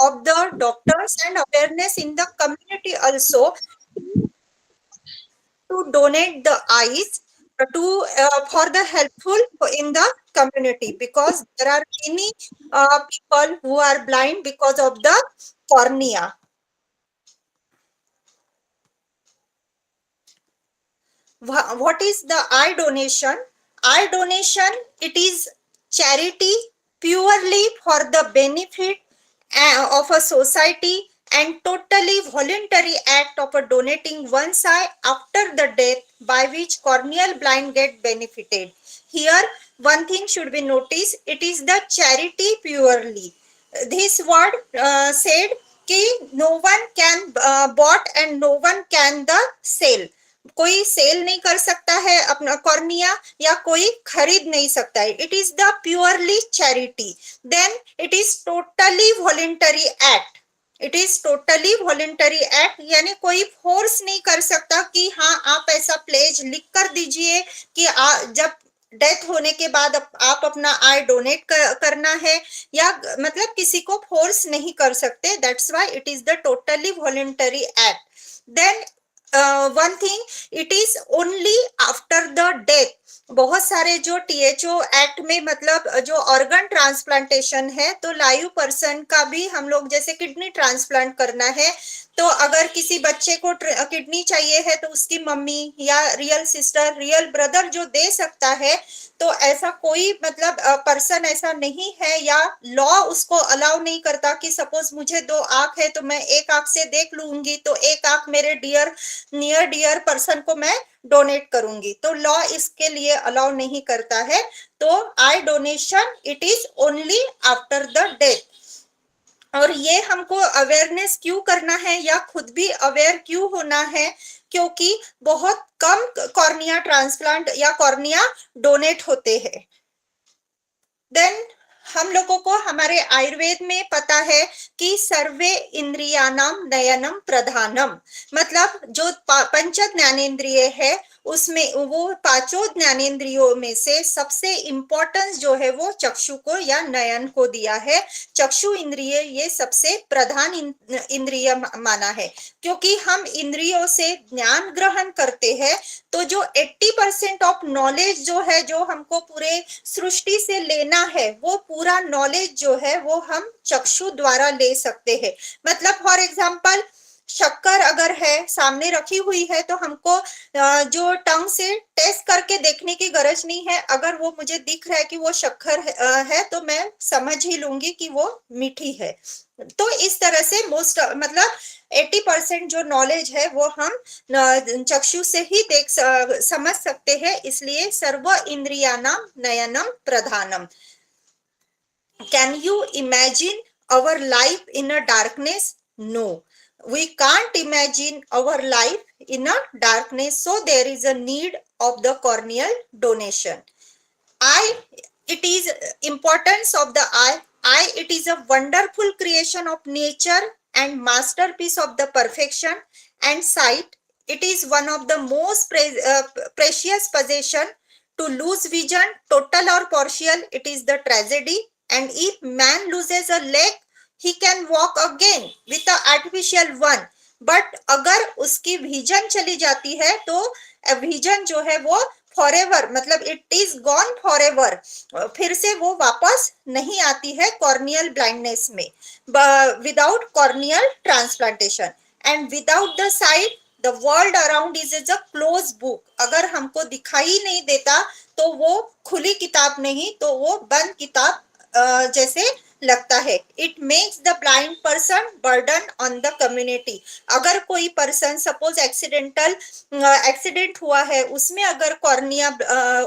of the doctors and awareness in the community also to donate the eyes to for the helpful in the community, because there are many people who are blind because of the cornea. What is the eye donation? Eye donation, it is charity purely for the benefit of a society and totally voluntary act of a donating one's eye after the death, by which corneal blind get benefited. Here one thing should be noticed, it is the charity purely. This word said कि no one can bought and no one can the sell. कोई cell नहीं कर सकता है अपना cornea, या कोई खरीद नहीं सकता है. It is the purely charity. Then it is totally voluntary act. It is totally voluntary act, यानी कोई फोर्स नहीं कर सकता कि हाँ आप ऐसा प्लेज लिख कर दीजिए कि जब डेथ होने के बाद आप अपना आई डोनेट करना है, या मतलब किसी को फोर्स नहीं कर सकते. That's why it is the totally voluntary act. Then one thing, it is only after the death. बहुत सारे जो टीएचओ एक्ट में मतलब जो ऑर्गन ट्रांसप्लांटेशन है, तो लाइव पर्सन का भी हम लोग जैसे किडनी ट्रांसप्लांट करना है, तो अगर किसी बच्चे को किडनी चाहिए है तो उसकी मम्मी या रियल सिस्टर, रियल ब्रदर जो दे सकता है, तो ऐसा कोई मतलब पर्सन ऐसा नहीं है, या लॉ उसको अलाउ नहीं करता कि सपोज मुझे 2 आंख है तो मैं एक आंख से देख लूंगी, तो एक आंख मेरे नियर डियर पर्सन को मैं डोनेट करूंगी, तो लॉ इसके लिए अलाउ नहीं करता है. तो आई donation it is only after the death. और ये हमको अवेयरनेस क्यों करना है या खुद भी अवेयर क्यों होना है, क्योंकि बहुत कम कॉर्निया ट्रांसप्लांट या कॉर्निया डोनेट होते हैं. देन हम लोगों को हमारे आयुर्वेद में पता है कि सर्वे इंद्रियाणाम नयनम प्रधानम, मतलब जो पंच ज्ञानेन्द्रिय है उसमें वो पांचों ज्ञानेन्द्रियों में से सबसे इंपॉर्टेंस जो है वो चक्षु को या नयन को दिया है. चक्षु इंद्रिय ये सबसे प्रधान इंद्रिय माना है, क्योंकि हम इंद्रियों से ज्ञान ग्रहण करते हैं. तो जो 80% ऑफ नॉलेज जो है, जो हमको पूरे सृष्टि से लेना है, वो पूरा नॉलेज जो है वो हम चक्षु द्वारा ले सकते हैं. मतलब फॉर एग्जांपल शक्कर अगर है सामने रखी हुई है, तो हमको जो टंग से टेस्ट करके देखने की गरज नहीं है. अगर वो मुझे दिख रहा है कि वो शक्कर है तो मैं समझ ही लूंगी कि वो मीठी है. तो इस तरह से मोस्ट मतलब 80% जो नॉलेज है वो हम चक्षु से ही समझ सकते हैं. इसलिए सर्व इंद्रियाणाम नयनम प्रधानम. Can you imagine our life in a darkness? No, we can't imagine our life in a darkness. So there is a need of the corneal donation. Eye, it is importance of the eye. Eye, it is a wonderful creation of nature and masterpiece of the perfection. And sight, it is one of the most precious possession. To lose vision, total or partial, it is the tragedy. And if man loses a leg, he can walk again with the artificial one. But अगर उसकी vision चली जाती है तो vision जो है वो forever, मतलब इट इज गॉन फॉरएवर, फिर से वो वापस नहीं आती है कॉर्नियल ब्लाइंडनेस में, without corneal transplantation. And without the site the world around is a close book. अगर हमको दिखाई नहीं देता तो वो खुली किताब नहीं, तो वो बंद किताब जैसे लगता है. It makes the blind person burden on the community. अगर कोई पर्सन सपोज एक्सीडेंट हुआ है, उसमें अगर कॉर्निया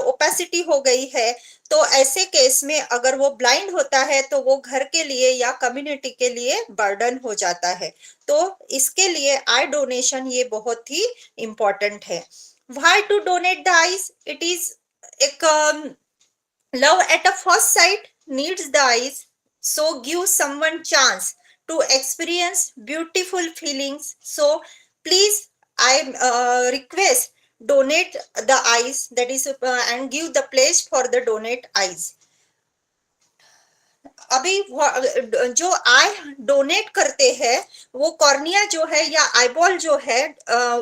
ओपेसिटी हो गई है, तो ऐसे केस में अगर वो ब्लाइंड होता है तो वो घर के लिए या कम्युनिटी के लिए बर्डन हो जाता है. तो इसके लिए आई डोनेशन ये बहुत ही इंपॉर्टेंट है. Why to donate the eyes? It is एक love at a first sight needs the eyes, so give someone chance to experience beautiful feelings. So please, I request donate the eyes, that is and give the pledge for the donate eyes. अभी जो आई donate करते हैं वो cornea जो है या eyeball जो है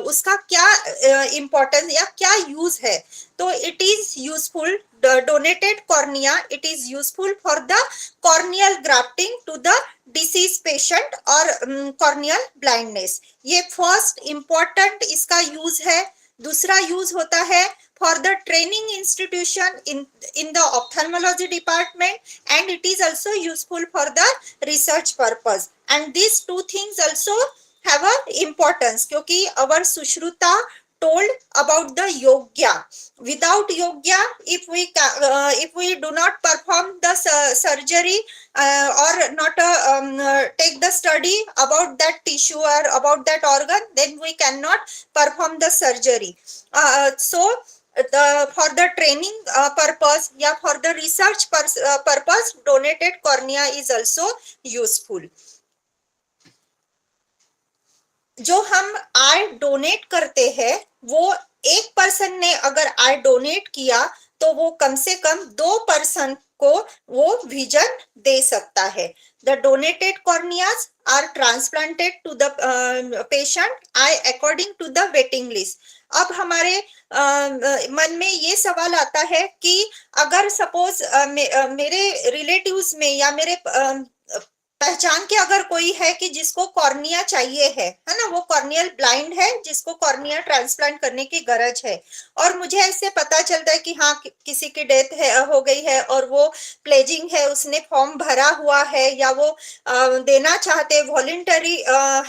उसका क्या इम्पोर्टेंस या क्या यूज है, तो it is useful donated cornea, it is useful for the corneal grafting to the disease patient और कॉर्नियल ब्लाइंडनेस, ये फर्स्ट इंपॉर्टेंट इसका यूज है। दूसरा यूज होता है for the training institution in the ophthalmology department, and it is also useful for the research purpose, and these two things also have a importance क्योंकि our Sushruta told about the yogya, without yogya if we do not perform the surgery or not take the study about that tissue or about that organ, then we cannot perform the surgery. So for the training purpose या for the research purpose donated cornea is also useful. जो हम आई donate करते हैं वो एक person ने अगर आई donate किया तो वो कम से कम 2 पर्सन को वो विजन दे सकता है। The donated corneas are transplanted to the patient eye according to the waiting list. अब हमारे मन में ये सवाल आता है कि अगर सपोज मेरे रिलेटिव्स में या मेरे पहचान के अगर कोई है कि जिसको कॉर्निया चाहिए है ना, वो कॉर्नियल ब्लाइंड है जिसको कॉर्निया ट्रांसप्लांट करने की गरज है, और मुझे ऐसे पता चलता है कि हाँ किसी की डेथ हो गई है और वो प्लेजिंग है, उसने फॉर्म भरा हुआ है या वो देना चाहते वॉलंटरी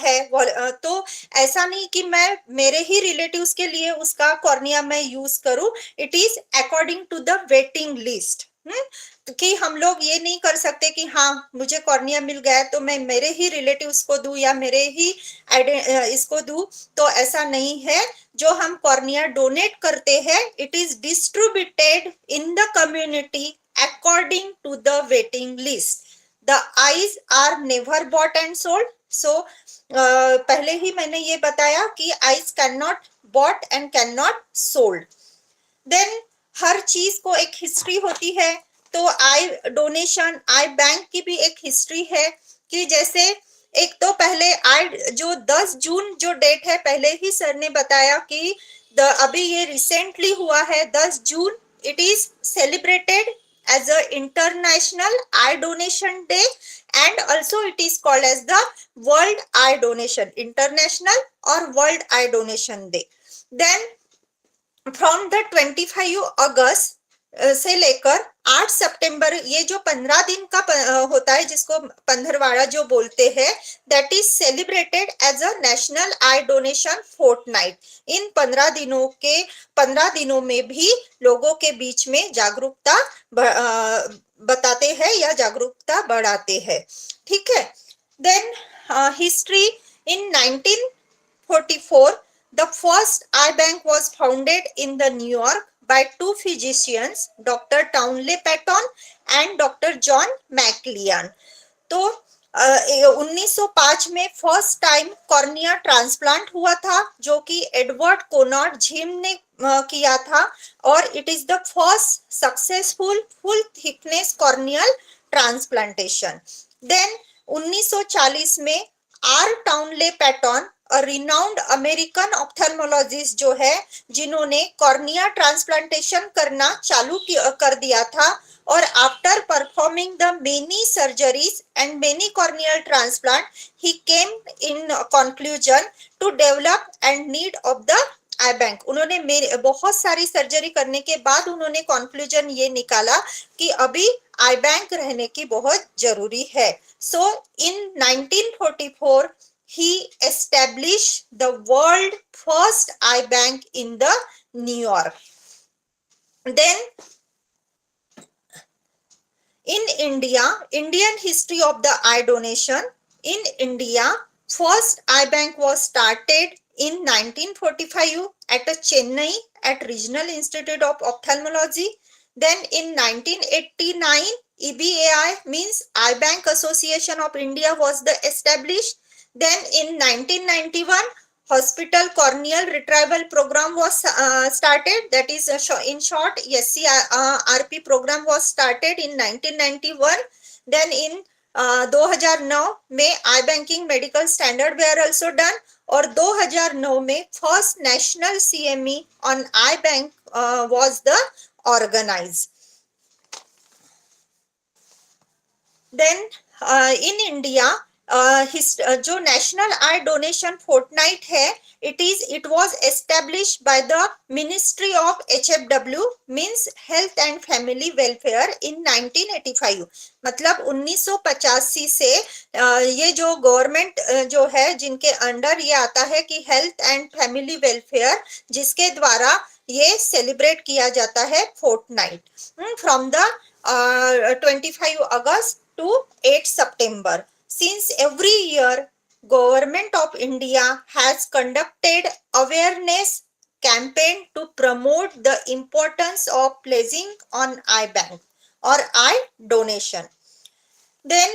है, तो ऐसा नहीं कि मैं मेरे ही रिलेटिव्स के लिए उसका कॉर्निया मैं यूज करूं, it is according to the waiting list. कि हम लोग ये नहीं कर सकते कि हाँ मुझे कॉर्निया मिल गया है तो मैं मेरे ही रिलेटिव्स को दूं या मेरे ही इसको दूं, तो ऐसा नहीं है। जो हम कॉर्निया डोनेट करते हैं it is distributed in the community according to the waiting list. The eyes are never bought and sold. So पहले ही मैंने ये बताया कि eyes can not bought and can not sold. Then हर चीज को एक हिस्ट्री होती है, तो आई डोनेशन आई बैंक की भी एक हिस्ट्री है कि जैसे एक तो पहले आई जो 10 जून जो डेट है पहले ही सर ने बताया कि अभी ये रिसेंटली हुआ है 10 जून, it is celebrated as a international eye donation day and also it is called as the world eye donation international or world eye donation day. Then from the 25 अगस्त से लेकर 8 सितंबर ये जो 15 दिन का होता है जिसको पंधरवाड़ा जो बोलते हैं, that is celebrated as a national eye donation fortnight. इन 15 दिनों में भी लोगों के बीच में जागरूकता बताते हैं या जागरूकता बढ़ाते हैं। ठीक है। Then history in 1944 the first eye bank was founded in the New York by 2 physicians, Dr. Townley Patton and Dr. John McLean. तो 1905 में फर्स्ट टाइम कॉर्निया ट्रांसप्लांट हुआ था जो कि एडवर्ड कोनार्ड जिम ने किया था, और it is the first successful full thickness corneal transplantation. Then 1940 में आर टाउनले पैटन और रिनाउंड अमेरिकन ऑप्थेल्मोलॉजिस्ट जो है जिन्होंने कॉर्निया ट्रांसप्लांटेशन करना चालू कर दिया था, और after performing the many surgeries and many corneal transplant he came in conclusion to develop and need of the eye bank. उन्होंने बहुत सारी सर्जरी करने के बाद उन्होंने कंक्लूजन ये निकाला कि अभी आई बैंक रहने की बहुत जरूरी है। सो इन 1944 he established the world first eye bank in the New York. Then in India, Indian history of the eye donation. In India, first eye bank was started in 1945 at Chennai at Regional Institute of Ophthalmology. Then in 1989, EBAI means Eye Bank Association of India was established. Then in 1991, hospital corneal retrieval program was started. That is in short SCRP program was started in 1991. Then in 2009 में eye banking medical standard were also done, और 2009 में first national CME on eye bank was the organise. Then in India जो national eye donation fortnight है, it was established by the Ministry of HFW, means Health and Family Welfare, in 1985. मतलब 1985 से ये जो government जो है जिनके under ये आता है कि हेल्थ एंड फैमिली वेलफेयर, जिसके द्वारा ये सेलिब्रेट किया जाता है fortnight from the 25 August to 8 September. Since every year Government of India has conducted awareness campaign to promote the importance of pledging on eye bank or eye donation. Then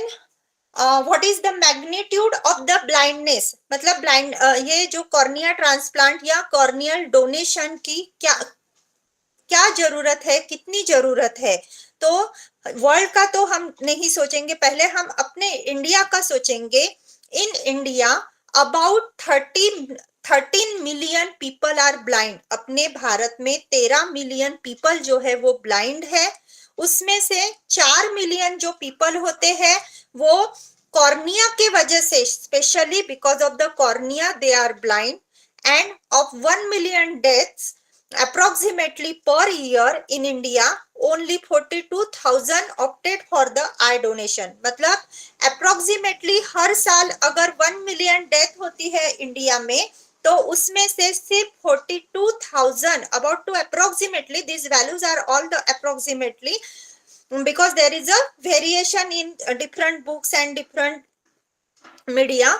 what is the magnitude of the blindness? मतलब blind ये जो cornea transplant या corneal donation की क्या जरूरत है, कितनी जरूरत है. तो वर्ल्ड का तो हम नहीं सोचेंगे, पहले हम अपने इंडिया का सोचेंगे. In India about 13 million people are blind. अपने भारत में 13 मिलियन पीपल जो है वो ब्लाइंड है. उसमें से 4 मिलियन जो पीपल होते हैं वो कॉर्निया के वजह से, specially because of the cornea they are blind. And of 1 million deaths approximately per year in India, only 42,000 opted for the eye donation. मतलब approximately हर साल अगर 1 मिलियन डेथ होती है इंडिया में, तो उसमें से सिर्फ 42,000, about to approximately, these values are all the approximately because there is a variation in different books and different media.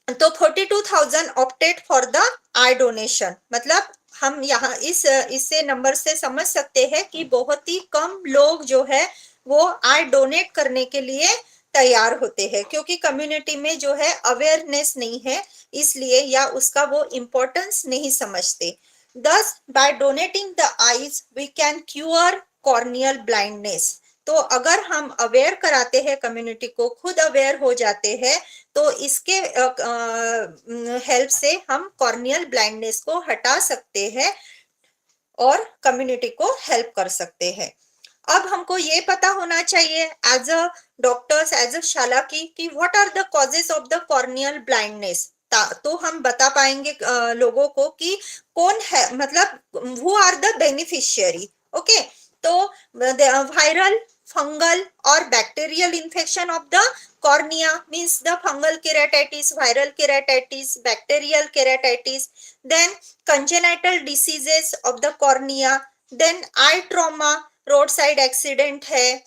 तो 42,000 opted for the eye donation. मतलब हम यहाँ इससे नंबर से समझ सकते हैं कि बहुत ही कम लोग जो है वो आई डोनेट करने के लिए तैयार होते हैं, क्योंकि कम्युनिटी में जो है अवेयरनेस नहीं है, इसलिए, या उसका वो इम्पोर्टेंस नहीं समझते. Thus, by donating the eyes, we can cure corneal blindness. तो अगर हम अवेयर कराते हैं कम्युनिटी को, खुद अवेयर हो जाते हैं, तो इसके हेल्प से हम कॉर्नियल ब्लाइंडनेस को हटा सकते हैं और कम्युनिटी को हेल्प कर सकते हैं. अब हमको ये पता होना चाहिए as a doctors, as a शाला कि what are the causes of the corneal blindness. तो हम बता पाएंगे लोगों को कि कौन है, मतलब who are the beneficiary. Okay, तो वायरल, फंगल और bacterial infection of the cornea means the fungal keratitis, viral keratitis, bacterial keratitis, then congenital diseases of the cornea, then eye trauma, road side accident है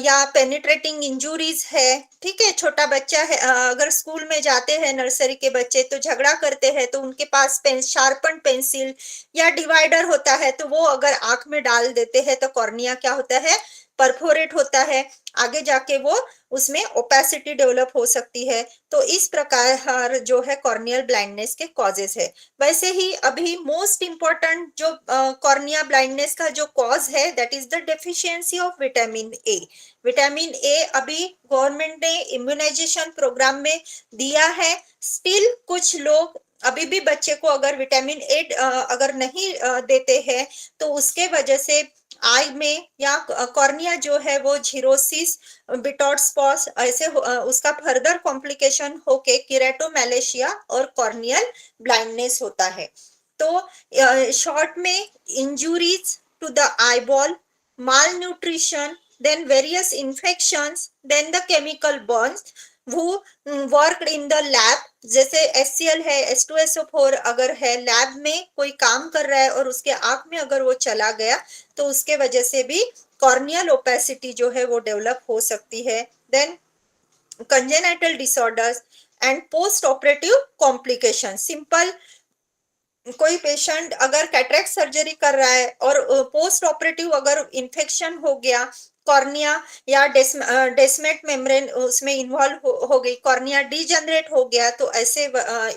या penetrating injuries है. ठीक है, छोटा बच्चा है, अगर स्कूल में जाते हैं नर्सरी के बच्चे तो झगड़ा करते हैं, तो उनके पास शार्पन पेंसिल या डिवाइडर होता है, तो वो अगर आंख में डाल देते हैं तो कॉर्निया क्या होता है, परफोरेट होता है. आगे जाके वो उसमें ओपेसिटी डेवलप हो सकती है. तो इस प्रकार जो है कॉर्नियल ब्लाइंडनेस के कॉजेस है. वैसे ही अभी मोस्ट इंपॉर्टेंट जो कॉर्निया ब्लाइंडनेस का जो कॉज है, that is the deficiency of vitamin A. Vitamin A अभी गवर्नमेंट ने इम्यूनाइजेशन प्रोग्राम में दिया है. स्टिल कुछ लोग अभी भी बच्चे को अगर विटामिन ए अगर नहीं देते हैं, तो उसके वजह से आई में या कॉर्निया जो है वो झिरोसिस, बिटॉट स्पॉट्स, ऐसे उसका फर्दर कॉम्प्लिकेशन होके किरेटोमैलेशिया और कॉर्नियल ब्लाइंडनेस होता है. तो शॉर्ट में injuries to the eyeball, malnutrition, then various infections, then the chemical burns who worked in the lab, जैसे HCl है, H2SO4 अगर है, लैब में कोई काम कर रहा है और उसके आंख में अगर वो चला गया, तो उसके वजह से भी कॉर्नियल ओपेसिटी जो है वो डेवलप हो सकती है. Then congenital disorders and post operative complication. Simple कोई पेशेंट अगर कैटरेक्ट सर्जरी कर रहा है और पोस्ट ऑपरेटिव अगर इन्फेक्शन हो गया, कॉर्निया या डेस्मेट मेम्ब्रेन उसमें इन्वॉल्व हो गई, कॉर्निया डीजनरेट हो गया, तो ऐसे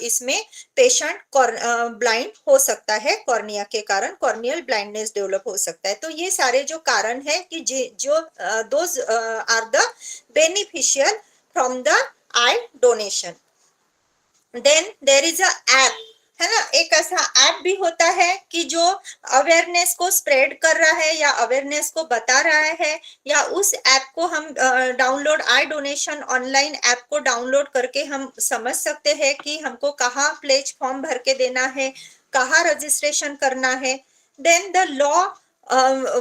इसमें पेशेंट ब्लाइंड हो सकता है, कॉर्निया के कारण कॉर्नियल ब्लाइंडनेस डेवलप हो सकता है। तो ये सारे जो कारण है कि जो those are the beneficial from the eye donation. Then there is a app, है ना, एक ऐसा ऐप भी होता है कि जो अवेयरनेस को स्प्रेड कर रहा है या अवेयरनेस को बता रहा है, या उस ऐप को हम डाउनलोड, आई डोनेशन ऑनलाइन ऐप को डाउनलोड करके हम समझ सकते हैं कि हमको कहाँ प्लेज फॉर्म भर के देना है, कहाँ रजिस्ट्रेशन करना है। Then the law,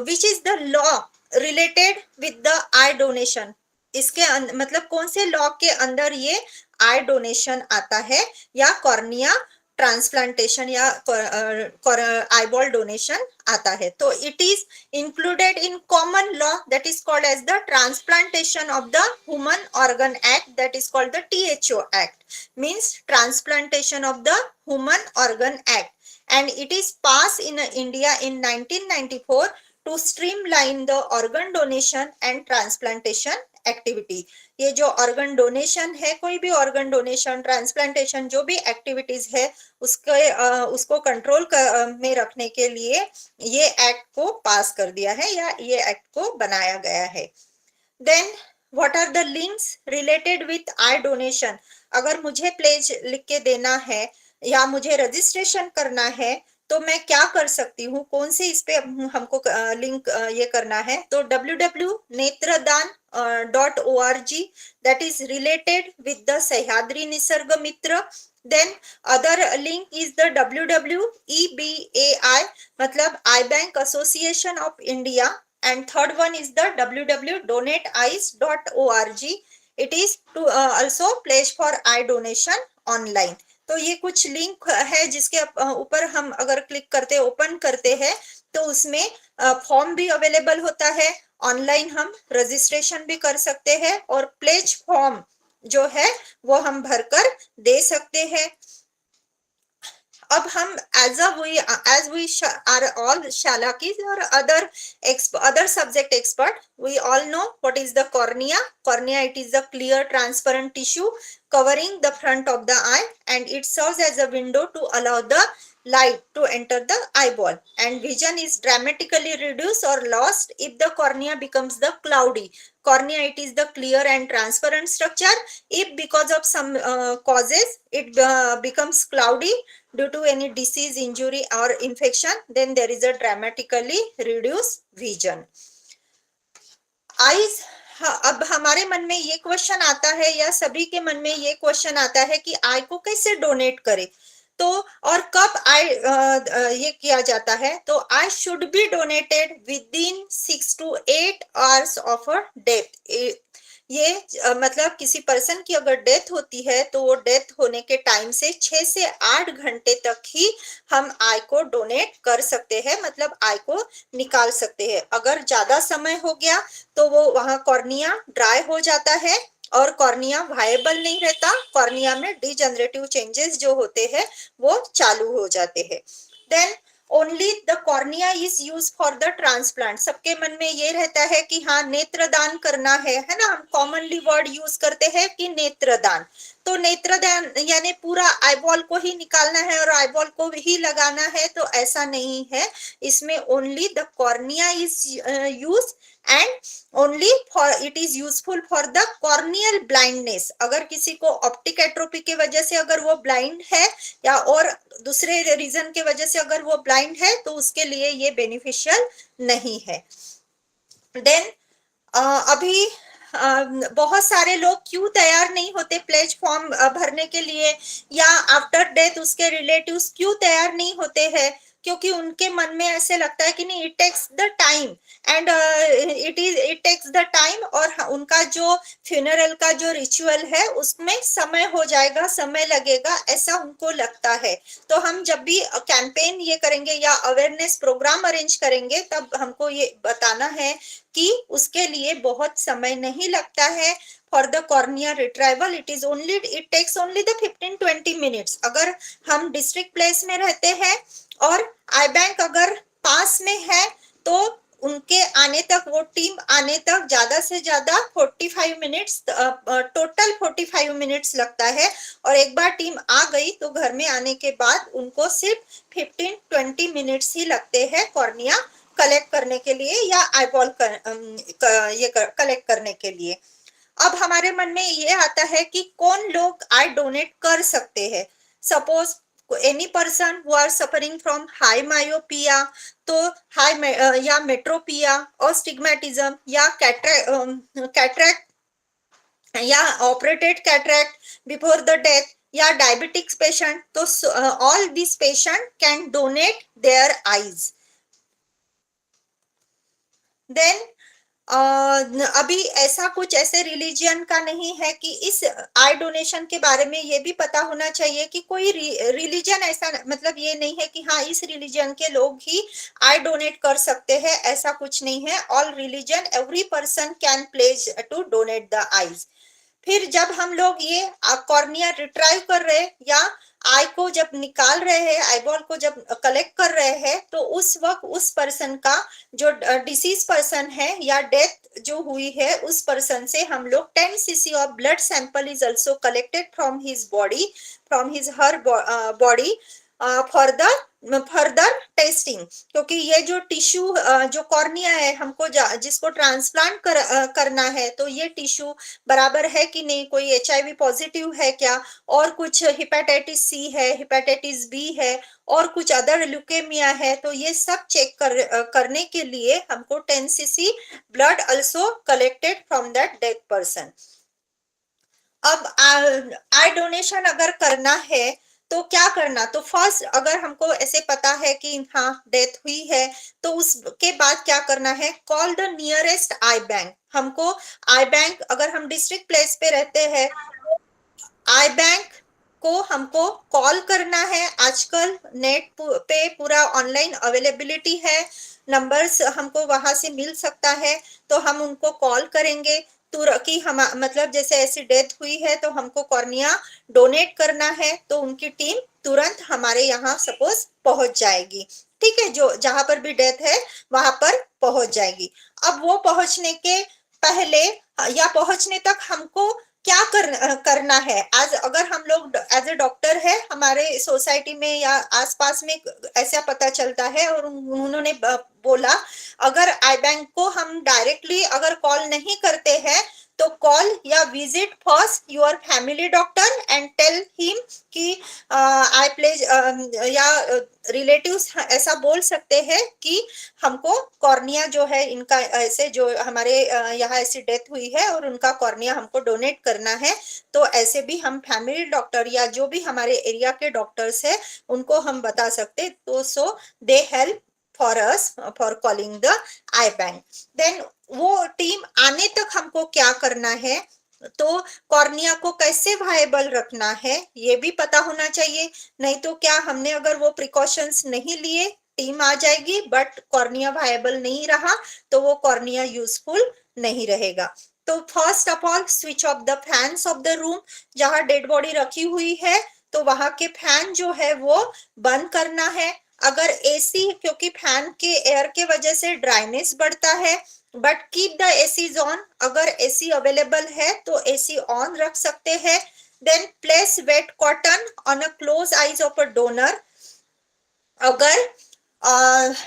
which is the law related with the eye donation, इसके मतलब कौन से लॉ के अंदर ये आई डोनेशन आता है या कॉर्निया ट्रांसप्लांटेशन या आईबॉल डोनेशन आता है। तो it is included in common law that is called as the transplantation of the human organ act, that is called the THO act, means transplantation of the human organ act, and it is passed in India in 1994 to streamline the organ donation and transplantation activity. ये जो organ donation है, कोई भी organ donation, transplantation, जो भी activities है उसको control में रखने के लिए ये एक्ट को पास कर दिया है या ये एक्ट को बनाया गया है। Then what are the links related with eye donation, अगर मुझे प्लेज लिख के देना है या मुझे रजिस्ट्रेशन करना है तो मैं क्या कर सकती हूँ, कौन से इस पे हमको लिंक ये करना है, तो www.netradan.org, that is related with the Sahyadri Nisarg Mitra. Then other link is the WWEBAI, मतलब eye bank association of India, and third one is the www.donateyes.org, it is to also pledge for eye donation online। तो ये कुछ link है जिसके ऊपर हम अगर click करते, ओपन करते हैं, तो उसमें फॉर्म भी अवेलेबल होता है, ऑनलाइन हम रजिस्ट्रेशन भी कर सकते हैं और प्लेज फॉर्म जो है वो हम भरकर दे सकते हैं। अब हम as we are all Shalakis or other subject expert, we all know what is the cornea. Cornea, it is a clear transparent tissue covering the front of the eye, and it serves as a window to allow the light to enter the eyeball, and vision is dramatically reduced or lost if the cornea becomes the cloudy. Cornea, it is the clear and transparent structure. If because of some causes it becomes cloudy due to any disease, injury or infection, then there is a dramatically reduced vision. Eyes, अब हमारे मन में ये question आता है या सभी के मन में ये क्वेश्चन आता है कि आई को कैसे डोनेट करे, तो और कब आई ये किया जाता है, तो I should be donated with in 6 to 8 hours of a death. ये मतलब किसी पर्सन की अगर डेथ होती है तो वो डेथ होने के टाइम से 6 से 8 घंटे तक ही हम आई को डोनेट कर सकते हैं, मतलब आई को निकाल सकते हैं। अगर ज्यादा समय हो गया तो वो वहां कॉर्निया ड्राई हो जाता है और कॉर्निया वायबल नहीं रहता, कॉर्निया में डिजनरेटिव चेंजेस जो होते हैं वो चालू हो जाते हैं। Then only the cornea is use for the transplant. सबके मन में ये रहता है कि हाँ नेत्रदान करना है ना, हम कॉमनली वर्ड यूज करते हैं कि नेत्रदान, तो नेत्रदान यानी पूरा आईबॉल को ही निकालना है और आईबॉल को ही लगाना है, तो ऐसा नहीं है। इसमें only the cornea is use and only for it is useful for the corneal blindness. अगर किसी को ऑप्टिक एट्रोपी के वजह से अगर वो ब्लाइंड है या और दूसरे रीजन के वजह से अगर वो ब्लाइंड है तो उसके लिए ये बेनिफिशियल नहीं है। देन अभी बहुत सारे लोग क्यों तैयार नहीं होते प्लेज फॉर्म भरने के लिए, या आफ्टर डेथ उसके रिलेटिव्स क्यों तैयार नहीं होते हैं, क्योंकि उनके मन में ऐसे लगता है कि नहीं, it takes the time and it takes the time, और उनका जो फ्यूनरल का जो रिचुअल है उसमें समय हो जाएगा, समय लगेगा, ऐसा उनको लगता है। तो हम जब भी कैंपेन ये करेंगे या अवेयरनेस प्रोग्राम अरेंज करेंगे तब हमको ये बताना है कि उसके लिए बहुत समय नहीं लगता है। For the cornea retrieval it takes only the 15-20 minutes. अगर हम डिस्ट्रिक्ट प्लेस में रहते हैं और आई बैंक अगर पास में है तो उनके आने तक, वो टीम आने तक ज्यादा से ज्यादा 45 मिनट्स, टोटल 45 मिनट्स लगता है। और एक बार टीम आ गई तो घर में आने के बाद उनको सिर्फ 15-20 मिनट्स ही लगते हैं कॉर्निया कलेक्ट करने के लिए या आईबॉल ये कलेक्ट करने के लिए। अब हमारे मन में ये आता है कि कौन लोग आई डोनेट कर सकते हैं। Suppose any person who are suffering from high myopia, तो या मेट्रोपिया और स्टिग्मेटिज्म या कैटरैक्ट या operated cataract before the death या डायबिटिक्स पेशेंट, तो all this patient can donate their eyes. Then अभी ऐसा कुछ ऐसे रिलीजियन का नहीं है कि इस आई डोनेशन के बारे में ये भी पता होना चाहिए कि कोई रिलीजन ऐसा, मतलब ये नहीं है कि हाँ इस रिलीजन के लोग ही आई डोनेट कर सकते हैं, ऐसा कुछ नहीं है। All religion, every person can pledge to donate the eyes. फिर जब हम लोग ये कॉर्निया रिट्राइव कर रहे हैं या आई को जब निकाल रहे हैं, आईबॉल को जब कलेक्ट कर रहे हैं, तो उस वक्त उस पर्सन का जो डिसीज पर्सन है या डेथ जो हुई है उस पर्सन से हम लोग 10 cc of blood sample is also collected from his body, from his her body for the further testing. क्योंकि ये जो टिश्यू जो कॉर्निया है हमको जिसको ट्रांसप्लांट करना है, तो ये टिश्यू बराबर है कि नहीं, कोई HIV पॉजिटिव है क्या, और कुछ हिपेटाइटिस सी है, हिपेटाइटिस बी है, और कुछ अदर ल्यूकेमिया है, तो ये सब चेक करने के लिए हमको 10 cc blood also collected from that death person. अब आई डोनेशन अगर करना है तो क्या करना, तो फर्स्ट अगर हमको ऐसे पता है कि हाँ डेथ हुई है, तो उसके बाद क्या करना है, call the nearest I bank. हमको आई बैंक, अगर हम डिस्ट्रिक्ट प्लेस पे रहते हैं, आई बैंक को हमको कॉल करना है। आजकल नेट पे पूरा ऑनलाइन अवेलेबिलिटी है, नंबर्स हमको वहां से मिल सकता है, तो हम उनको कॉल करेंगे कि हम, मतलब जैसे ऐसी डेथ हुई है तो हमको कॉर्निया डोनेट करना है, तो उनकी टीम तुरंत हमारे यहाँ सपोज पहुंच जाएगी। ठीक है, जो जहां पर भी डेथ है वहां पर पहुंच जाएगी। अब वो पहुंचने के पहले या पहुंचने तक हमको क्या करना है। आज अगर हम लोग एज ए डॉक्टर है, हमारे सोसाइटी में या आसपास में ऐसा पता चलता है और उन्होंने बोला, अगर आई बैंक को हम डायरेक्टली अगर कॉल नहीं करते हैं, तो कॉल या visit first your family doctor and tell him कि आई प्लेज, या रिलेटिव्स ऐसा बोल सकते हैं कि हमको कॉर्निया जो है इनका, ऐसे जो हमारे यहाँ ऐसी डेथ हुई है और उनका कॉर्निया हमको डोनेट करना है, तो ऐसे भी हम फैमिली डॉक्टर या जो भी हमारे एरिया के डॉक्टर्स है उनको हम बता सकते, तो so they help for us for calling the eye bank. Then वो टीम आने तक हमको क्या करना है, तो कॉर्निया को कैसे वायबल रखना है ये भी पता होना चाहिए। नहीं तो क्या, हमने अगर वो प्रिकॉशंस नहीं लिए, टीम आ जाएगी बट कॉर्निया वायबल नहीं रहा, तो वो कॉर्निया यूजफुल नहीं रहेगा। तो first of all switch off the fans of the room. जहां डेड बॉडी रखी हुई है तो वहां के फैन जो है वो बंद करना है। अगर एसी, क्योंकि फैन के एयर के वजह से ड्राइनेस बढ़ता है, but keep the AC on. अगर एसी अवेलेबल है तो एसी ऑन रख सकते हैं। Then place wet cotton on a close eyes of a donor. अगर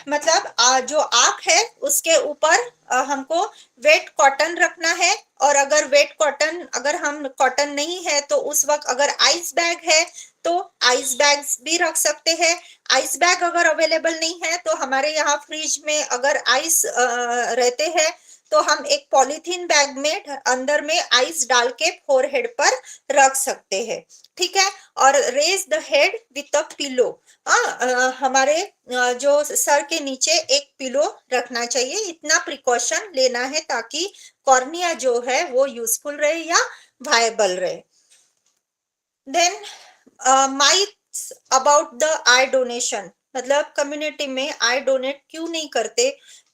मतलब जो आंख है उसके ऊपर हमको वेट कॉटन रखना है, और अगर वेट कॉटन, अगर हम कॉटन नहीं है तो उस वक्त अगर आइस बैग है तो आइस बैग्स भी रख सकते हैं। आइस बैग अगर अवेलेबल नहीं है तो हमारे यहाँ फ्रिज में अगर आइस रहते हैं तो हम एक पॉलीथीन बैग में अंदर में आइस डाल के फोरहेड पर रख सकते हैं। ठीक है, और raise the head with a pillow. हमारे जो सर के नीचे एक पिलो रखना चाहिए। इतना प्रिकॉशन लेना है ताकि कॉर्निया जो है वो यूजफुल रहे या वायबल रहे। Then myths about the eye donation, मतलब कम्युनिटी में आई डोनेट क्यों नहीं करते,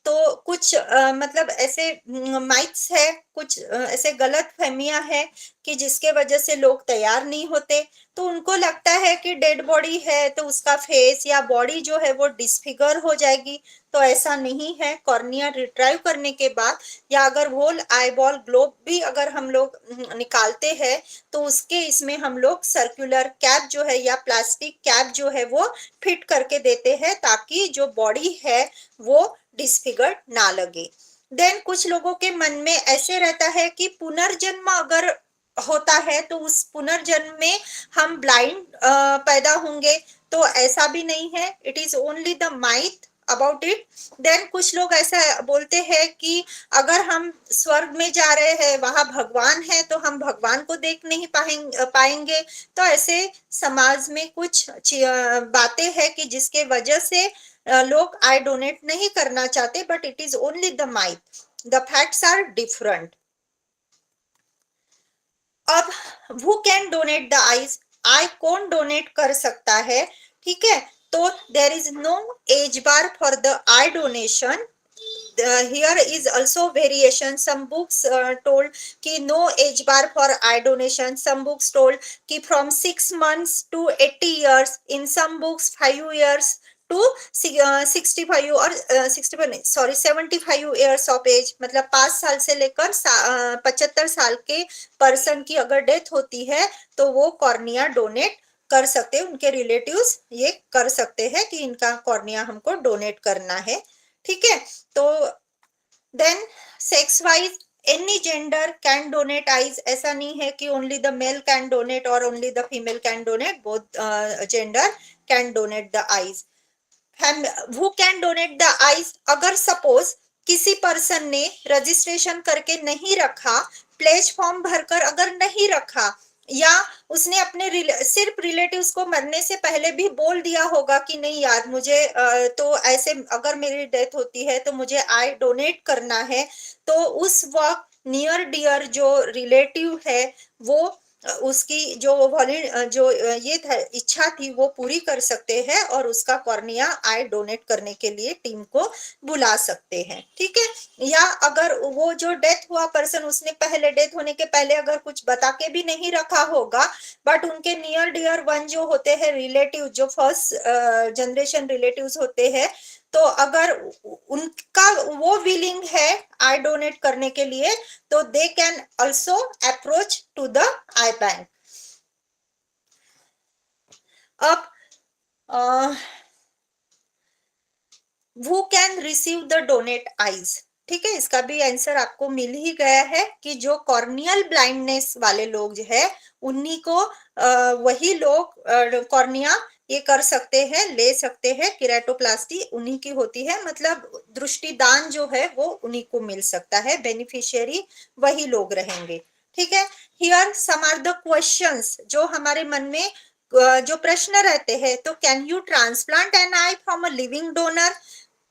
तो कुछ मतलब ऐसे माइथ्स है, कुछ ऐसे गलत फहमियां है कि जिसके वजह से लोग तैयार नहीं होते। तो उनको लगता है कि डेड बॉडी है तो उसका फेस या बॉडी जो है वो डिसफिगर हो जाएगी। तो ऐसा नहीं है। कॉर्निया रिट्राइव करने के बाद या अगर होल आईबॉल ग्लोब भी अगर हम लोग निकालते हैं तो उसके इसमें हम लोग सर्कुलर कैप जो है या प्लास्टिक कैप जो है वो फिट करके देते हैं ताकि जो बॉडी है वो डिसफिगर ना लगे। देन कुछ लोगों के मन में ऐसे रहता है कि पुनर्जन्म अगर होता है तो उस पुनर्जन्म में हम ब्लाइंड पैदा होंगे। तो ऐसा भी नहीं है, it is only the myth about it. Then कुछ लोग ऐसा बोलते हैं कि अगर हम स्वर्ग में जा रहे हैं, वहां भगवान है, तो हम भगवान को देख नहीं पाएंगे। तो ऐसे समाज में कुछ बातें हैं कि जिसके वजह से लोग आई डोनेट नहीं करना चाहते, but it is only the myth, the facts are different. अब who can donate the eyes, eye कौन डोनेट कर सकता है? ठीक है, तो there is no age bar for the eye donation. Here is also variation. Some books told कि no age bar for eye donation. Some books told कि from 6 months to 80 years. In some books 5 years to 65 और 65 नहीं, sorry 75 years of age, मतलब 5 साल से लेकर 75 साल के पर्सन की अगर डेथ होती है तो वो कॉर्निया डोनेट कर सकते हैं। उनके रिलेटिव्स ये कर सकते हैं कि इनका कॉर्निया हमको डोनेट करना है। ठीक है, तो then sex wise any gender can donate eyes. ऐसा नहीं है कि only the male can donate और only the female can donate, both gender can donate the eyes. Who can donate the eyes, अगर सपोज किसी पर्सन ने registration करके नहीं रखा, प्लेज फॉर्म भरकर अगर नहीं रखा, या उसने अपने सिर्फ रिलेटिव्स को मरने से पहले भी बोल दिया होगा कि नहीं यार मुझे तो ऐसे अगर मेरी डेथ होती है तो मुझे आई डोनेट करना है, तो उस वक्त नियर डियर जो रिलेटिव है वो उसकी जो जो ये था इच्छा थी वो पूरी कर सकते हैं और उसका कॉर्निया आई डोनेट करने के लिए टीम को बुला सकते हैं। ठीक है, या अगर वो जो डेथ हुआ पर्सन उसने पहले डेथ होने के पहले अगर कुछ बता के भी नहीं रखा होगा, बट उनके नियर डियर वन जो होते हैं रिलेटिव, जो फर्स्ट जनरेशन रिलेटिव्स होते हैं, तो अगर उनका वो विलिंग है आई डोनेट करने के लिए तो they can also approach to the eye bank. अब who can receive the donate eyes, ठीक है, इसका भी आंसर आपको मिल ही गया है कि जो कॉर्नियल ब्लाइंडनेस वाले लोग जो है उन्हीं को वही लोग कॉर्निया ये कर सकते हैं, ले सकते हैं। किरेटोप्लास्टी उन्हीं की होती है, मतलब दृष्टिदान जो है वो उन्हीं को मिल सकता है, बेनिफिशियरी वही लोग रहेंगे। ठीक है, here some are the questions जो हमारे मन में जो प्रश्न रहते हैं। तो can you transplant an eye from a living donor,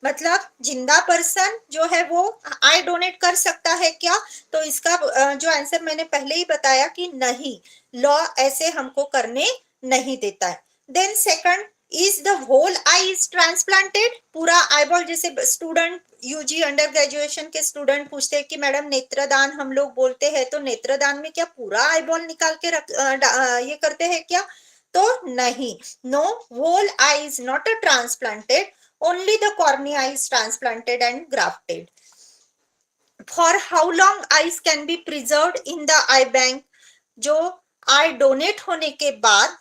मतलब जिंदा पर्सन जो है वो आई डोनेट कर सकता है क्या? तो इसका जो आंसर मैंने पहले ही बताया कि नहीं, लॉ ऐसे हमको करने नहीं देता है। Then second, is the whole eye is transplanted, पूरा आईबॉल, जैसे स्टूडेंट यूजी अंडर ग्रेजुएशन के स्टूडेंट पूछते हैं कि मैडम नेत्रदान हम लोग बोलते हैं, तो नेत्रदान में क्या पूरा आईबॉल निकाल के ये करते हैं क्या? तो नहीं, no, whole eye is not a transplanted, only the cornea is transplanted and grafted. For how long eyes can be preserved in the eye bank, जो आई डोनेट होने के बाद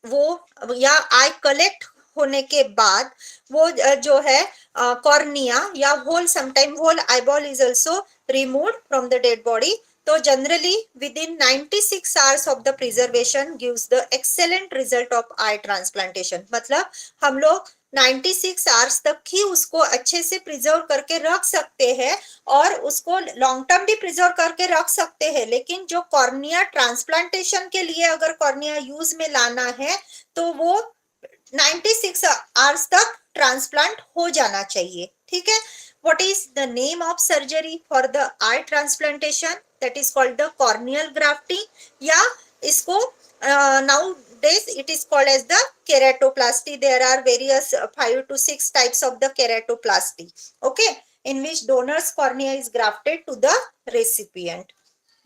वो या आई कलेक्ट होने के बाद वो जो है कॉर्निया या whole, sometime whole eyeball is also removed from the dead body. तो generally within 96 hours of the preservation gives the excellent result of eye transplantation. मतलब हम लोग 96 आवर्स तक ही उसको अच्छे से प्रिजर्व करके रख सकते हैं और उसको लॉन्ग टर्म भी प्रिजर्व करके रख सकते हैं। लेकिन जो कॉर्निया ट्रांसप्लांटेशन के लिए अगर कॉर्निया यूज में लाना है तो वो 96 आवर्स तक ट्रांसप्लांट हो जाना चाहिए। ठीक है, what is the name of surgery for the eye transplantation? That is called the corneal grafting, या इसको now days, it is called as the keratoplasty. There are various 5 to 6 types of the keratoplasty, okay, in which donor's cornea is grafted to the recipient.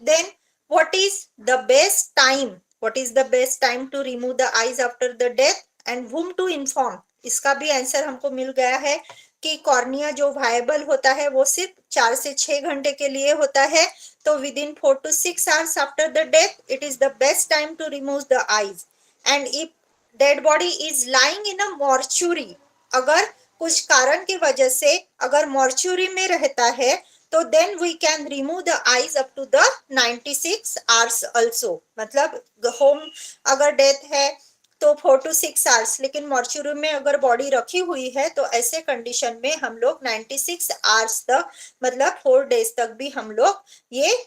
Then what is the best time, what is the best time to remove the eyes after the death and whom to inform? इसका भी answer हमको मिल गया है कि cornea जो viable होता है वो सिर्फ 4 से 6 घंटे के लिए होता है, तो within 4 to 6 hours after the death it is the best time to remove the eyes. And if dead body is lying in a mortuary, अगर कुछ कारण की वजह से अगर मॉर्चुरी में रहता है तो then we can remove the eyes up to the 96 hours also. मतलब होम अगर डेथ है तो 4 to 6 hours, लेकिन मॉर्चुरी में अगर बॉडी रखी हुई है तो ऐसे कंडीशन में हम लोग 96 hours तक, मतलब 4 days तक भी हम लोग ये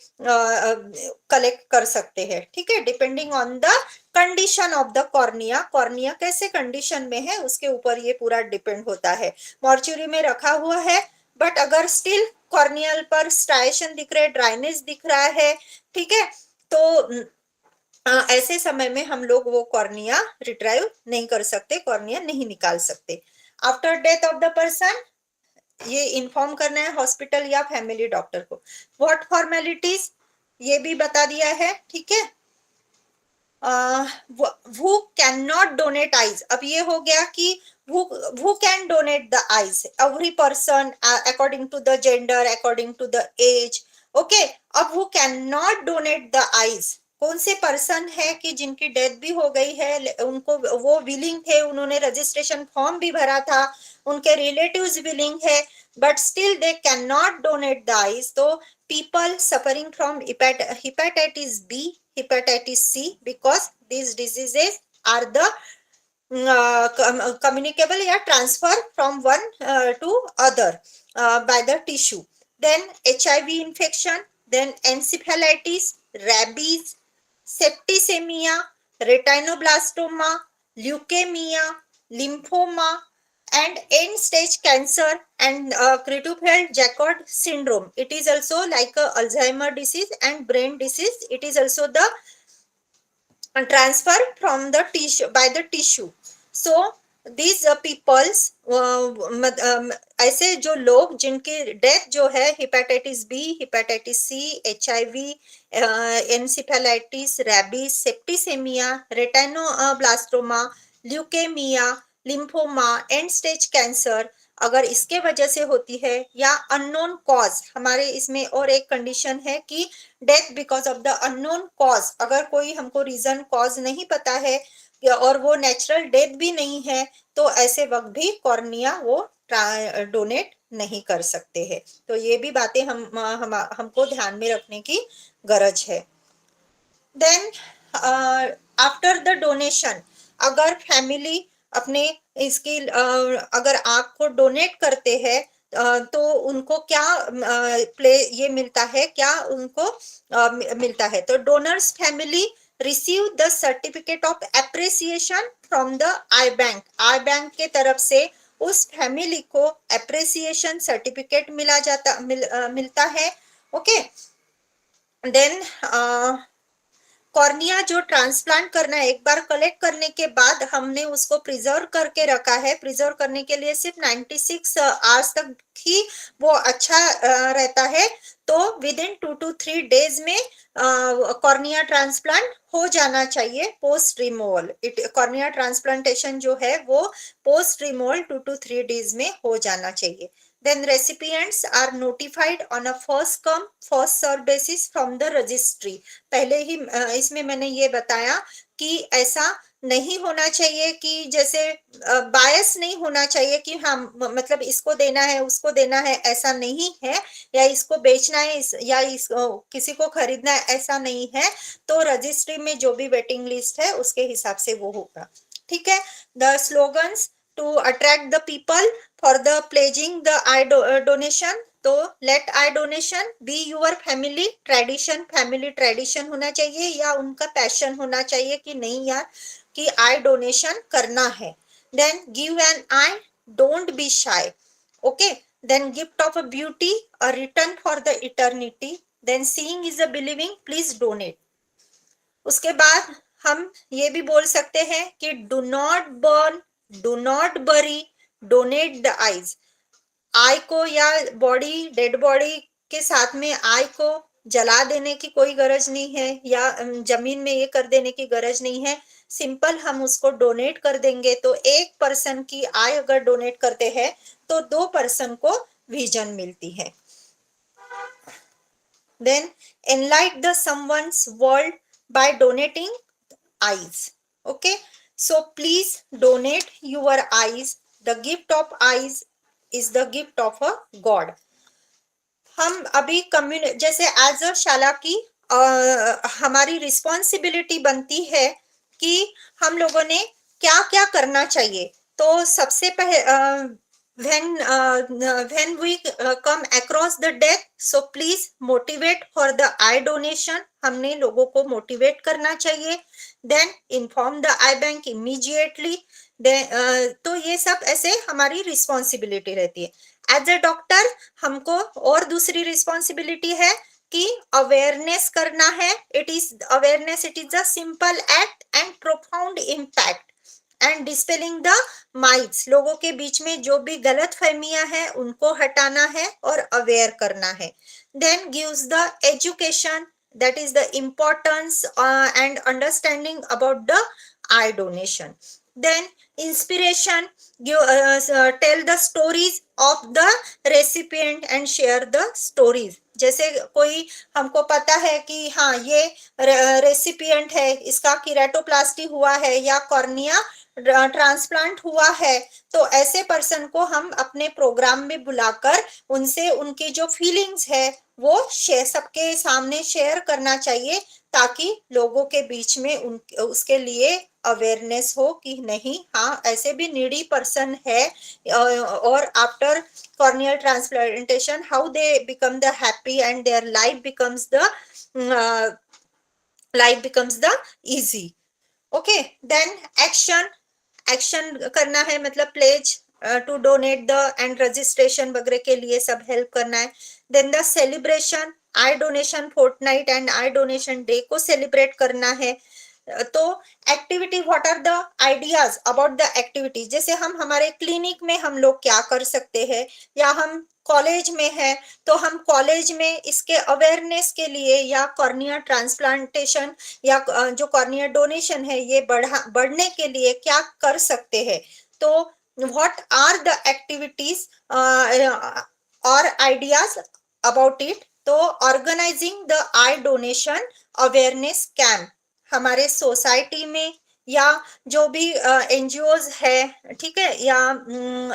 कलेक्ट कर सकते हैं, ठीक है, depending on the condition of the cornea. Cornea कैसे कंडीशन में है उसके ऊपर ये पूरा डिपेंड होता है. मॉर्चुरी में रखा हुआ है बट अगर स्टिल कॉर्नियल पर स्ट्राइएशन दिख रहे, ड्राइनेस दिख रहा है, ठीक है, तो ऐसे समय में हम लोग वो कॉर्निया रिट्राइव नहीं कर सकते, कॉर्निया नहीं निकाल सकते. After death of the person ये इन्फॉर्म करना है हॉस्पिटल या फैमिली डॉक्टर को. व्हाट फॉर्मेलिटीज ये भी बता दिया है, ठीक है. who cannot donate eyes, अब ये हो गया कि who can donate the eyes, every person according to the gender, according to the age, okay. अब who cannot donate the eyes, कौन से पर्सन है कि जिनकी डेथ भी हो गई है, उनको वो विलिंग थे, उन्होंने रजिस्ट्रेशन फॉर्म भी भरा था, उनके रिलेटिव्स विलिंग है, but still they cannot donate the eyes. तो people suffering from hepatitis B, hepatitis C, because these diseases are the communicable या transfer from one to other by the tissue. Then HIV infection, then encephalitis, rabies, septicemia, retinoblastoma, leukemia, lymphoma, and end stage cancer, and Creutzfeldt-Jakob syndrome. It is also like a Alzheimer disease and brain disease. It is also the transfer from the tissue by the tissue. So these peoples ऐसे जो लोग जिनकी death जो है hepatitis B, hepatitis C, HIV, encephalitis, rabies, septicaemia, retinoblastoma, leukaemia, lymphoma, end stage cancer, अगर इसके वजह से होती है या अननोन कॉज, हमारे इसमें और एक कंडीशन है कि death because of the unknown cause, अगर कोई हमको रीजन कॉज नहीं पता है और वो नेचुरल डेथ भी नहीं है तो ऐसे वक्त भी कॉर्निया वो डोनेट नहीं कर सकते हैं. तो ये भी बातें हमको ध्यान में रखने की गरज है. देन आफ्टर द डोनेशन, अगर फैमिली अपने इसकी अगर आँख को डोनेट करते हैं तो उनको क्या प्ले ये मिलता है, क्या उनको मिलता है, तो donors family receive the certificate of appreciation from the eye bank. I bank के तरफ से उस फैमिली को एप्रिसिएशन सर्टिफिकेट मिलता है, ओके. देन कॉर्निया जो ट्रांसप्लांट करना है, एक बार कलेक्ट करने के बाद हमने उसको प्रिजर्व करके रखा है. प्रिजर्व करने के लिए सिर्फ 96 आवर्स तक ही वो अच्छा रहता है, तो विद इन 2 to 3 days में कॉर्निया ट्रांसप्लांट हो जाना चाहिए पोस्ट रिमूवल. कॉर्निया ट्रांसप्लांटेशन जो है वो पोस्ट रिमूवल 2 to 3 days में हो जाना चाहिए. Then recipients are notified on a first come first serve basis from the registry. पहले ही इसमें मैंने ये बताया कि ऐसा नहीं होना चाहिए कि जैसे बायस नहीं होना चाहिए कि हाँ मतलब इसको देना है उसको देना है, ऐसा नहीं है, या इसको बेचना है या किसी को खरीदना है, ऐसा नहीं है. तो रजिस्ट्री में जो भी वेटिंग लिस्ट है उसके हिसाब से वो होगा, ठीक है. The slogans to attract the people for the pledging the eye donation. तो let eye donation be your family tradition. family tradition होना चाहिए या उनका passion होना चाहिए कि नहीं यार कि eye donation करना है. then give an eye, don't be shy, okay. then gift of a beauty, a return for the eternity. then seeing is a believing, please donate. उसके बाद हम ये भी बोल सकते हैं कि do not burn, do not बरी, डोनेट द आईज। आई को या बॉडी, डेड बॉडी के साथ में आई को जला देने की कोई गरज नहीं है, या जमीन में ये कर देने की गरज नहीं है। सिंपल हम उसको डोनेट कर देंगे, तो एक पर्सन की आई अगर डोनेट करते हैं तो 2 पर्सन को विजन मिलती है। Then enlighten the someone's world by donating eyes. Okay, so please donate your eyes. The gift of eyes is the gift of a God. हम अभी जैसे एज अ शाला की हमारी रिस्पॉन्सिबिलिटी बनती है कि हम लोगों ने क्या क्या करना चाहिए। तो सबसे पहले when we come across the death, so please motivate for the eye donation. हमने लोगों को मोटिवेट करना चाहिए। then inform the eye bank immediately. तो ये सब ऐसे हमारी रिस्पॉन्सिबिलिटी रहती है। एज अ डॉक्टर हमको और दूसरी रिस्पॉन्सिबिलिटी है कि अवेयरनेस करना है। It is awareness, it is a simple act and profound impact and dispelling the myths. लोगों के बीच में जो भी गलत फहमियां हैं उनको हटाना है और अवेयर करना है। Then gives the education, that is the importance and understanding about the eye donation. Then inspiration, tell the stories of the recipient and share the stories. जैसे कोई हमको पता है कि हाँ ये रेसिपिएंट है, इसका कीरेटोप्लास्टी हुआ है या कॉर्निया ट्रांसप्लांट हुआ है, तो ऐसे पर्सन को हम अपने प्रोग्राम में बुलाकर उनसे उनकी जो फीलिंग्स है वो सबके सामने शेयर करना चाहिए, ताकि लोगों के बीच में उसके लिए अवेयरनेस हो कि नहीं, हाँ ऐसे भी नीडी पर्सन है, और after corneal transplantation how they become the happy and their life becomes the easy. Okay, then action करना है, मतलब pledge to donate the and registration वगैरह के लिए सब हेल्प करना है। Then the celebration, eye donation fortnight and eye donation day को सेलिब्रेट करना है। तो activity, what are the ideas about the activity, जैसे हम हमारे क्लिनिक में हम लोग क्या कर सकते हैं, या हम कॉलेज में है तो हम कॉलेज में इसके अवेयरनेस के लिए, या कॉर्निया ट्रांसप्लांटेशन या जो कॉर्निया डोनेशन है ये बढ़ने के लिए क्या कर सकते हैं। तो व्हाट आर द एक्टिविटीज और आइडियाज अबाउट इट। तो organizing the eye donation awareness camp हमारे सोसाइटी में, या जो भी एनजीओज है, ठीक है, या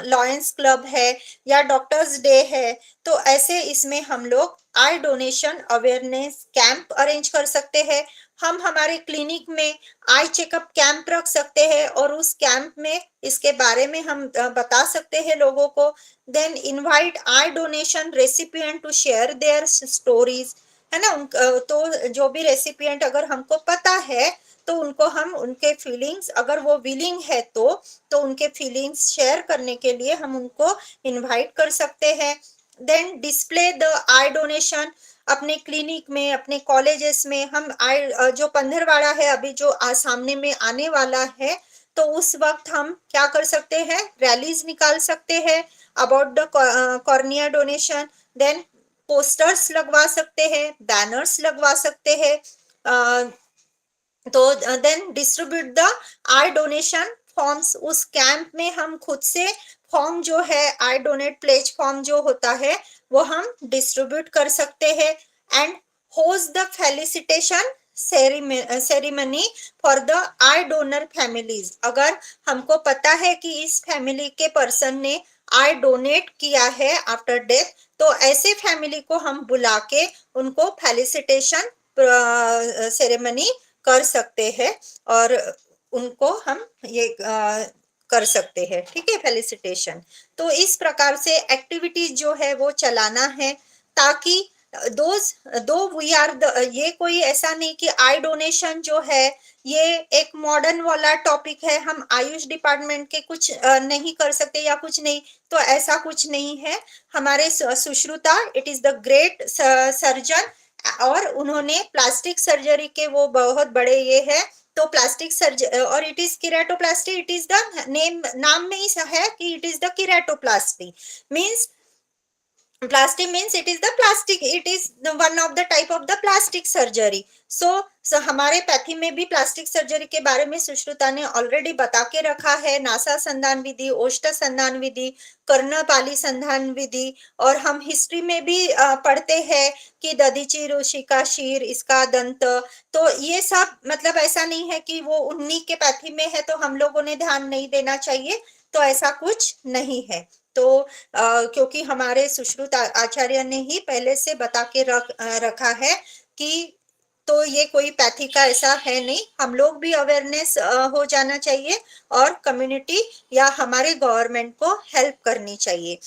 लॉयंस क्लब है, या डॉक्टर्स डे है, तो ऐसे इसमें हम लोग आई डोनेशन अवेयरनेस कैंप अरेंज कर सकते हैं। हम हमारे क्लिनिक में आई चेकअप कैंप रख सकते हैं और उस कैंप में इसके बारे में हम बता सकते हैं लोगों को। Then invite eye donation recipient to share their stories, है ना। तो जो भी रेसिपिएंट अगर हमको पता है तो उनको हम उनके फीलिंग्स, अगर वो विलिंग है तो उनके फीलिंग्स शेयर करने के लिए हम उनको इनवाइट कर सकते हैं। Then display the eye donation अपने क्लिनिक में, अपने कॉलेजेस में। हम आई जो पंद्रहवाड़ा है अभी जो सामने में आने वाला है, तो उस वक्त हम क्या कर सकते हैं, रैलीज निकाल सकते हैं about the cornea donation. Then posters लगवा सकते हैं, बैनर्स लगवा सकते हैं। तो then distribute the eye donation forms. उस कैंप में हम खुद से फॉर्म जो है, आई डोनेट प्लेज फॉर्म जो होता है वो हम डिस्ट्रीब्यूट कर सकते हैं। And host the felicitation ceremony for the I donor families. अगर हमको पता है कि इस फैमिली के पर्सन ने आई डोनेट किया है आफ्टर डेथ, तो ऐसे फैमिली को हम बुला के उनको फेलिसिटेशन सेरेमनी कर सकते हैं और उनको हम ये कर सकते हैं, ठीक है, फेलिसिटेशन। तो इस प्रकार से एक्टिविटीज जो है वो चलाना है, ताकि दो वी आर ये कोई ऐसा नहीं कि आई डोनेशन जो है ये एक मॉडर्न वाला टॉपिक है, हम आयुष डिपार्टमेंट के कुछ नहीं कर सकते या कुछ नहीं, तो ऐसा कुछ नहीं है। हमारे Sushruta, it is the great surgeon, और उन्होंने प्लास्टिक सर्जरी के वो बहुत बड़े ये है तो प्लास्टिक सर्जरी और it is keratoplasty, it is the name, नाम में ही है कि it is the keratoplasty, means plastic means it is the plastic, it is the one of the type of the plastic surgery. so हमारे pathy में भी plastic surgery के बारे में सुश्रुता ने ऑलरेडी बता के रखा है, नासा संधान विधि, ओष्ठ संधान विधि, कर्णपाली संधान विधि, और हम हिस्ट्री में भी पढ़ते हैं कि दधीचि ऋषि का शीर, इसका दंत, तो ये सब मतलब ऐसा नहीं है कि वो उन्हीं के पैथी में है तो हम लोगों ने ध्यान नहीं देना चाहिए, तो ऐसा कुछ नहीं है। तो क्योंकि हमारे सुश्रुत आचार्य ने ही पहले से बता के रखा है कि तो ये कोई पैथी का ऐसा है नहीं, हम लोग भी अवेयरनेस हो जाना चाहिए और कम्युनिटी या हमारे गवर्नमेंट को हेल्प करनी चाहिए।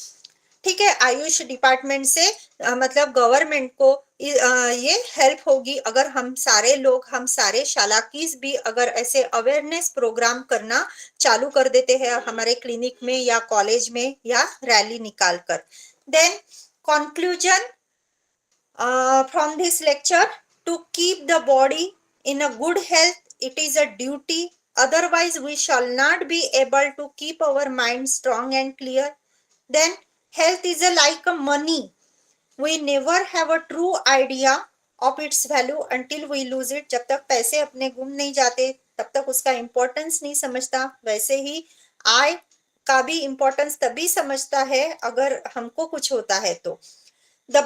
ठीक है, आयुष डिपार्टमेंट से मतलब गवर्नमेंट को ये हेल्प होगी अगर हम सारे लोग, हम सारे शालाकीज भी अगर ऐसे अवेयरनेस प्रोग्राम करना चालू कर देते हैं हमारे क्लिनिक में या कॉलेज में या रैली निकाल कर। Then conclusion from this lecture, to keep the body in a good health, it is a duty, otherwise we shall not be able to keep our mind strong and clear. Then health is like a money, we never have a true idea of its value until we lose it. जब तक पैसे अपने गुम नहीं जाते तब तक उसका इम्पोर्टेंस नहीं समझता, वैसे ही आय का भी इम्पोर्टेंस तभी समझता है अगर हमको कुछ होता है तो। The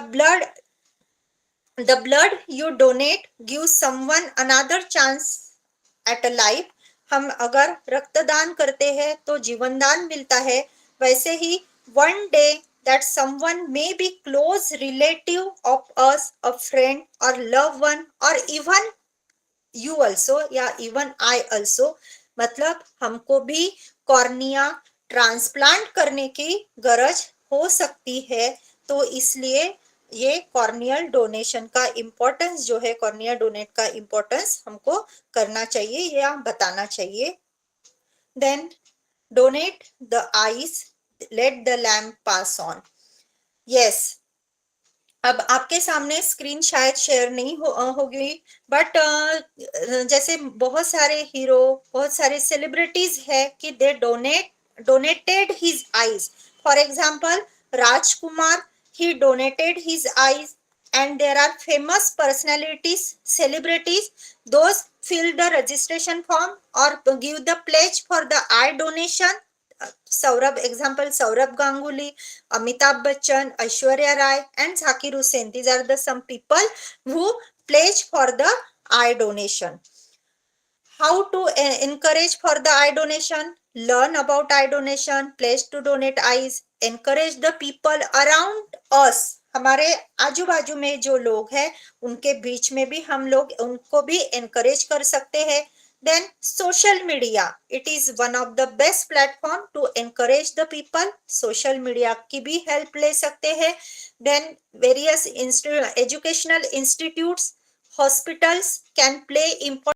blood you donate gives someone another chance at a life. हम अगर रक्तदान करते हैं तो जीवनदान मिलता है, वैसे ही one day that someone may be close relative of us, a friend or loved one, or even you also या even I also, मतलब हमको भी कॉर्निया ट्रांसप्लांट करने की गरज हो सकती है। तो इसलिए ये कॉर्नियल डोनेशन का इम्पोर्टेंस जो है, कॉर्निया डोनेट का इम्पोर्टेंस हमको करना चाहिए या बताना चाहिए। Then donate the eyes, let the lamp pass on. Yes, अब आपके सामने स्क्रीन शायद शेयर नहीं होगी, बट जैसे बहुत सारे हीरो, बहुत सारे सेलिब्रिटीज है कि दे donated his eyes. For example, Rajkumar, he donated his eyes, and there are famous personalities, celebrities, those fill the registration form or give the pledge for the eye donation. Saurabh, example Saurabh Ganguly, Amitabh Bachchan, Aishwarya Rai, and Zakir Hussain. These are the some people who pledge for the eye donation. How to encourage for the eye donation? Learn about eye donation, pledge to donate eyes, encourage the people around us. हमारे आजू बाजू में जो लोग हैं उनके बीच में भी हम लोग उनको भी encourage कर सकते हैं। Then social media, it is one of the best platform to encourage the people. social media की भी help ले सकते हैं। Then various educational institutes, hospitals can play important